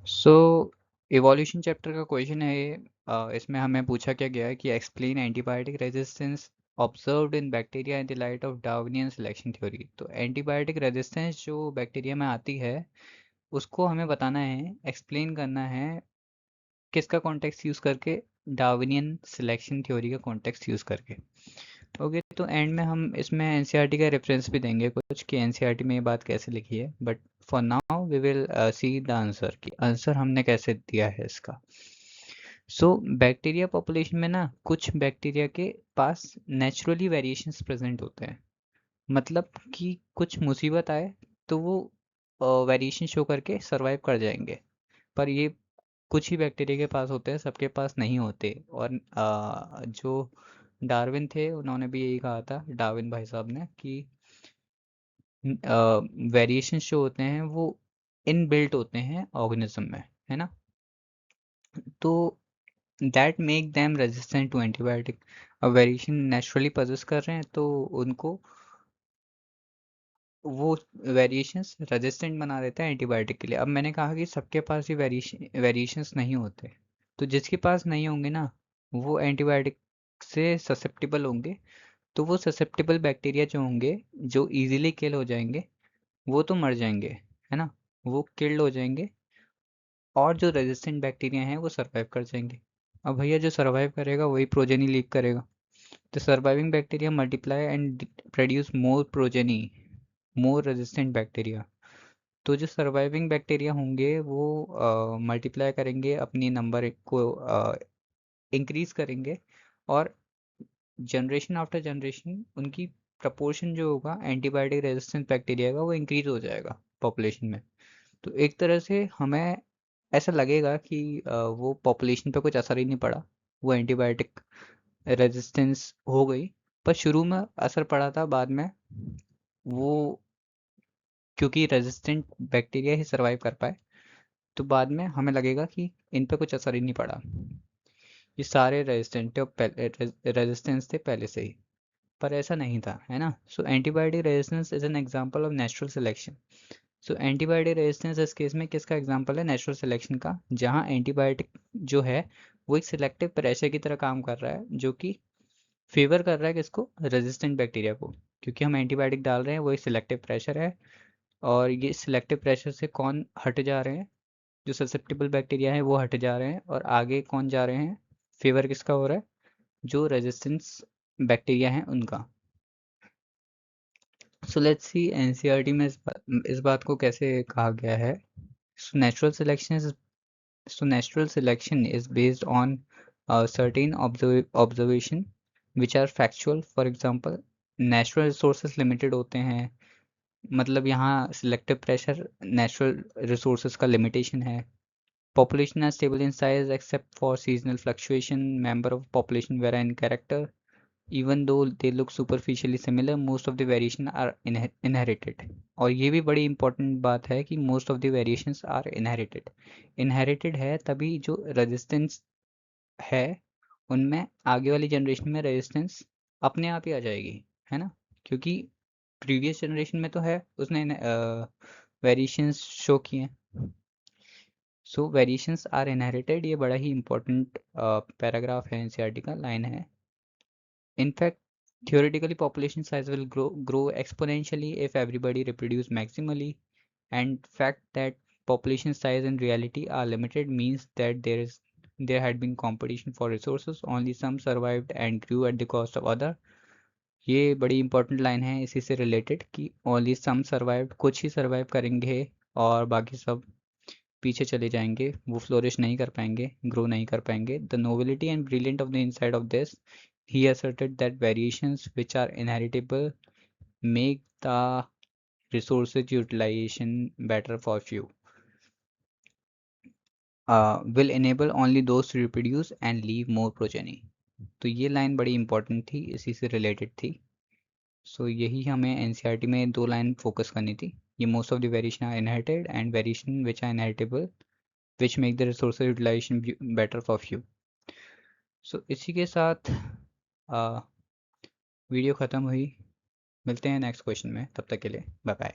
सो evolution chapter का question है ये। इसमें हमें पूछा क्या गया है कि explain antibiotic resistance observed in bacteria in the light of Darwinian selection theory. तो एंटीबायोटिक रेजिस्टेंस जो बैक्टीरिया में आती है उसको हमें बताना है, एक्सप्लेन करना है किसका कॉन्टेक्स्ट यूज़ करके, डार्विनियन सिलेक्शन थ्योरी का कॉन्टेक्स्ट यूज़ करके। ओके, तो एंड में हम इसमें एनसीईआरटी का रेफरेंस भी देंगे कुछ कि एनसीईआरटी में ये बात कैसे लिखी है, but for now we will see the answer कि आंसर हमने कैसे दिया है इसका। सो बैक्टीरिया पॉपुलेशन में ना कुछ बैक्टीरिया के पास नेचुरली वेरिएशंस प्रेजेंट होते हैं। मतलब कि कुछ मुसीबत आए तो वो वेरिएशन शो करके सरवाइव कर जाएंगे, पर ये कुछ ही बैक्टीरिया के पास होते हैं, सबके पास नहीं होते। और जो डार्विन थे उन्होंने भी यही कहा था, डार्विन भाई साहब ने, कि वेरिएशन जो होते हैं वो इनबिल्ट होते हैं ऑर्गेनिज्म में, है ना। तो that make them resistant to antibiotic. अब वेरिएशन नेचुरली पजेस कर रहे हैं तो उनको वो वेरिएशंस रेजिस्टेंट बना देता है एंटीबायोटिक के लिए। अब मैंने कहा कि सबके पास ही वेरिएशंस नहीं होते, तो जिसके पास नहीं होंगे ना वो एंटीबायोटिक से ससेप्टिबल होंगे। तो वो ससेप्टिबल बैक्टीरिया जो होंगे, जो इजीली किल हो जाएंगे, वो तो मर जाएंगे, है ना, वो किल्ड हो जाएंगे। और जो रेजिस्टेंट बैक्टीरिया हैं वो सर्वाइव कर जाएंगे। अब भैया जो सर्वाइव करेगा वही प्रोजेनी लीव करेगा। The surviving bacteria multiply and produce more progeny, more resistant bacteria। तो जो सर्वाइविंग बैक्टीरिया होंगे वो मल्टीप्लाई करेंगे, अपनी नंबर को इंक्रीज करेंगे, और जनरेशन आफ्टर जनरेशन उनकी प्रपोर्शन जो होगा एंटीबायोटिक रेजिस्टेंट बैक्टीरिया का वो इंक्रीज हो जाएगा पॉपुलेशन में। तो एक तरह से हमें ऐसा लगेगा कि वो पॉपुलेशन पे कुछ असर ही नहीं पड़ा, वो एंटीबायोटिक रेजिस्टेंस हो गई। पर शुरू में असर पड़ा था, बाद में वो क्योंकि रेजिस्टेंट बैक्टीरिया ही सरवाइव कर पाए, तो बाद में हमें लगेगा कि इन पे कुछ असर ही नहीं पड़ा, ये सारे रेजिस्टेंट रेजिस्टेंस थे पहले से ही। पर ऐसा नहीं था, है ना। So antibiotic resistance is an example of natural selection. So antibiotic resistance इस केस में किसका एग्जांपल है, नेचुरल सिलेक्शन का, जहाँ एंटीबायोटिक जो है वो एक सिलेक्टिव प्रेशर की तरह काम कर रहा है, जो कि फेवर कर रहा है किसको, रेजिस्टेंट बैक्टीरिया को। क्योंकि हम एंटीबायोटिक डाल रहे हैं वो एक सिलेक्टिव प्रेशर है, और ये सिलेक्टिव प्रेशर से कौन हट जा रहे हैं, जो ससेप्टिबल बैक्टीरिया है वो हट जा रहे हैं, और आगे कौन जा रहे हैं, फेवर किसका हो रहा है, जो रेजिस्टेंस बैक्टीरिया हैं उनका। सो लेट्स सी एनसीईआरटी में इस बात को कैसे कहा गया है। So natural selection is So natural selection is based on certain observation which are factual. For example, natural resources limited होते हैं, मतलब यहाँ selective pressure natural resources का limitation है। Population are stable in size except for seasonal fluctuation. Member of population vary in character. Even though they look superficially similar, most of the variation are inherited। और ये भी बड़ी important बात है कि most of the variations are inherited। inherited है तभी जो रेजिस्टेंस है उनमें आगे वाली जनरेशन में रेजिस्टेंस अपने आप ही आ जाएगी, है ना। क्योंकि प्रीवियस जनरेशन में तो है, उसने वेरिएशंस शो किए हैं। सो वेरिएशंस आर इनहेरिटेड, ये बड़ा ही इंपॉर्टेंट पैराग्राफ है, एनसीईआरटी का लाइन है। In fact, theoretically population size will grow exponentially if everybody reproduce maximally, and fact that population size in reality are limited means that there had been competition for resources, only some survived and grew at the cost of other। ये बड़ी important line है इसी से related कि only some survived, कुछ ही survive करेंगे और बाकी सब पीछे चले जाएंगे, वो फ्लोरिश नहीं कर पाएंगे, ग्रो नहीं कर पाएंगे। The nobility and brilliant of the inside of this, he asserted that variations which are inheritable make the resources utilization better for few, will enable only those to reproduce and leave more progeny। तो ये line बड़ी important थी, इसी से related थी। सो यही हमें NCERT में दो लाइन फोकस करनी थी, ये most of the variation are inherited and variation which are inheritable which make the resource utilization better for few. So इसी के साथ वीडियो ख़त्म हुई, मिलते हैं नेक्स्ट क्वेश्चन में, तब तक के लिए बाय बाय।